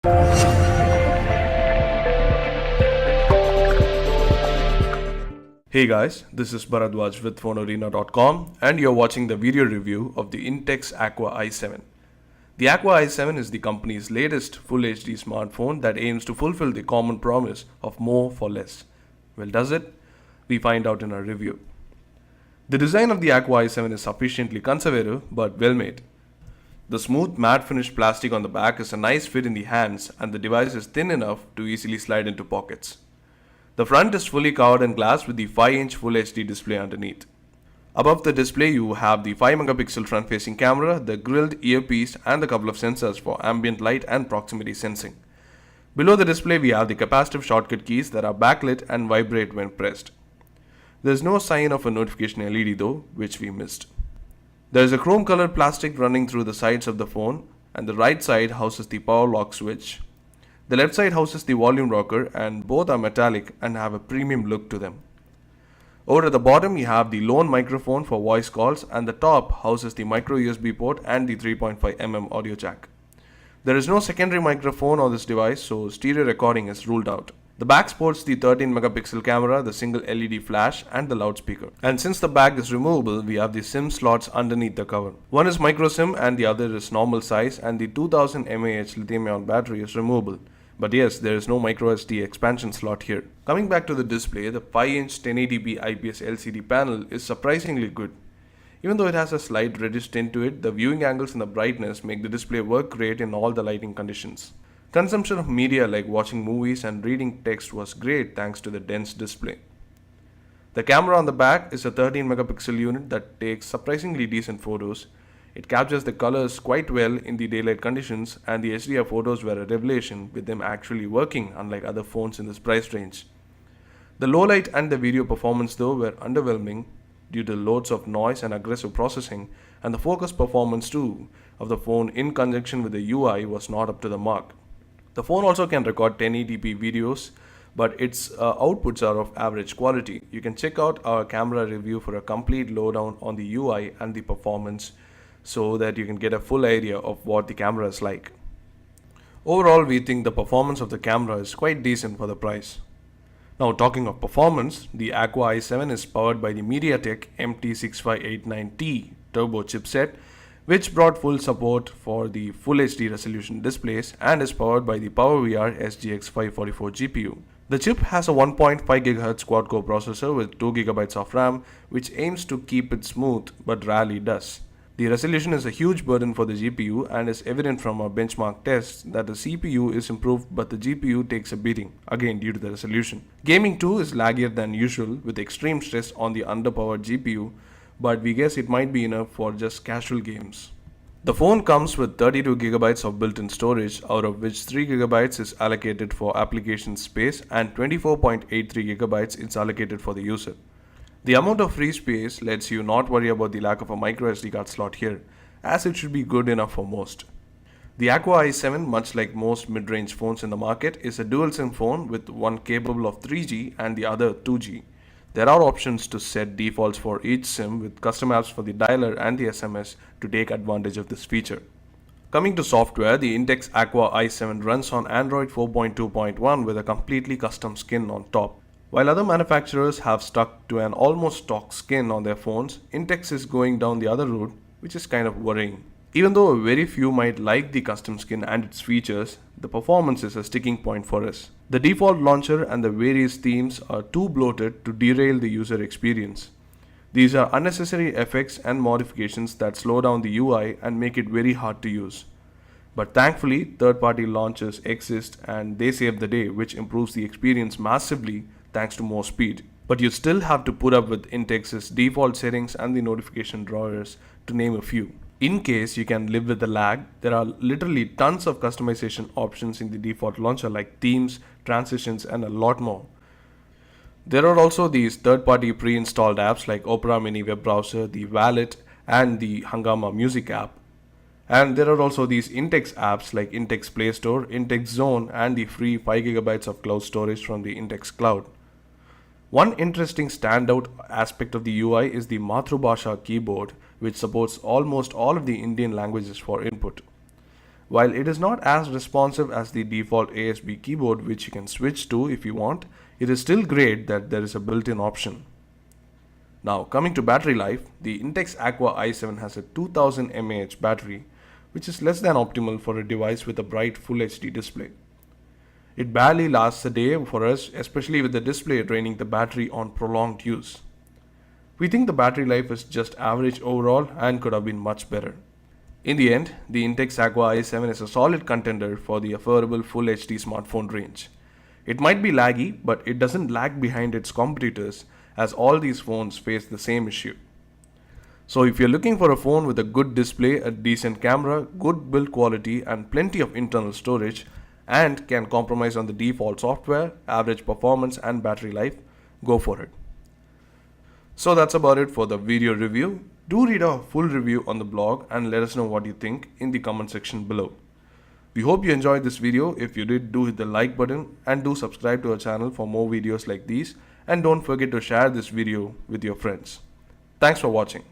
Hey guys, this is Bharadwaj with PhoneArena.com and you're watching the video review of the Intex Aqua i7. The Aqua i7 is the company's latest Full HD smartphone that aims to fulfill the common promise of more for less. Well, does it? We find out in our review. The design of the Aqua i7 is sufficiently conservative but well made. The smooth matte finish plastic on the back is a nice fit in the hands and the device is thin enough to easily slide into pockets. The front is fully covered in glass with the 5-inch Full HD display underneath. Above the display you have the 5-megapixel front-facing camera, the grilled earpiece and a couple of sensors for ambient light and proximity sensing. Below the display we have the capacitive shortcut keys that are backlit and vibrate when pressed. There is no sign of a notification LED though, which we missed. There is a chrome colored plastic running through the sides of the phone and the right side houses the power lock switch. The left side houses the volume rocker and both are metallic and have a premium look to them. Over at the bottom you have the lone microphone for voice calls and the top houses the micro USB port and the 3.5mm audio jack. There is no secondary microphone on this device, so stereo recording is ruled out. The back sports the 13-megapixel camera, the single LED flash and the loudspeaker. And since the back is removable, we have the SIM slots underneath the cover. One is micro SIM and the other is normal size, and the 2000 mAh lithium-ion battery is removable. But yes, there is no microSD expansion slot here. Coming back to the display, the 5-inch 1080p IPS LCD panel is surprisingly good. Even though it has a slight reddish tint to it, the viewing angles and the brightness make the display work great in all the lighting conditions. Consumption of media like watching movies and reading text was great thanks to the dense display. The camera on the back is a 13-megapixel unit that takes surprisingly decent photos. It captures the colors quite well in the daylight conditions and the HDR photos were a revelation with them actually working unlike other phones in this price range. The low light and the video performance though were underwhelming due to loads of noise and aggressive processing, and the focus performance too of the phone in conjunction with the UI was not up to the mark. The phone also can record 1080p videos, but its outputs are of average quality. You can check out our camera review for a complete lowdown on the UI and the performance, so that you can get a full idea of what the camera is like. Overall, we think the performance of the camera is quite decent for the price. Now talking of performance, the Aqua i7 is powered by the MediaTek MT6589T turbo chipset, which brought full support for the Full HD resolution displays and is powered by the PowerVR SGX 544 GPU. The chip has a 1.5 GHz quad-core processor with 2 GB of RAM, which aims to keep it smooth but rarely does. The resolution is a huge burden for the GPU and is evident from our benchmark tests that the CPU is improved but the GPU takes a beating, again due to the resolution. Gaming too is laggier than usual with extreme stress on the underpowered GPU, but we guess it might be enough for just casual games. The phone comes with 32 GB of built-in storage, out of which 3 GB is allocated for application space and 24.83 GB is allocated for the user. The amount of free space lets you not worry about the lack of a micro SD card slot here, as it should be good enough for most. The Aqua i7, much like most mid-range phones in the market, is a dual SIM phone with one capable of 3G and the other 2G. There are options to set defaults for each SIM with custom apps for the dialer and the SMS to take advantage of this feature. Coming to software, the Intex Aqua i7 runs on Android 4.2.1 with a completely custom skin on top. While other manufacturers have stuck to an almost stock skin on their phones, Intex is going down the other route, which is kind of worrying. Even though very few might like the custom skin and its features, the performance is a sticking point for us. The default launcher and the various themes are too bloated to derail the user experience. These are unnecessary effects and modifications that slow down the UI and make it very hard to use. But thankfully, third-party launchers exist and they save the day, which improves the experience massively thanks to more speed. But you still have to put up with Intex's default settings and the notification drawers, to name a few. In case you can live with the lag, there are literally tons of customization options in the default launcher like themes, transitions and a lot more. There are also these third-party pre-installed apps like Opera Mini web browser, the Wallet and the Hungama music app. And there are also these Intex apps like Intex Play Store, Intex Zone and the free 5 GB of cloud storage from the Intex Cloud. One interesting standout aspect of the UI is the Mathrubhasha keyboard, which supports almost all of the Indian languages for input. While it is not as responsive as the default ASB keyboard, which you can switch to if you want, it is still great that there is a built-in option. Now coming to battery life, the Intex Aqua i7 has a 2000 mAh battery, which is less than optimal for a device with a bright Full HD display. It barely lasts a day for us, especially with the display draining the battery on prolonged use. We think the battery life is just average overall and could have been much better. In the end, the Intex Aqua i7 is a solid contender for the affordable Full HD smartphone range. It might be laggy, but it doesn't lag behind its competitors, as all these phones face the same issue. So if you're looking for a phone with a good display, a decent camera, good build quality and plenty of internal storage, and can compromise on the default software, average performance and battery life, go for it. So that's about it for the video review. Do read our full review on the blog and let us know what you think in the comment section below. We hope you enjoyed this video. If you did, do hit the like button and do subscribe to our channel for more videos like these, and don't forget to share this video with your friends. Thanks for watching.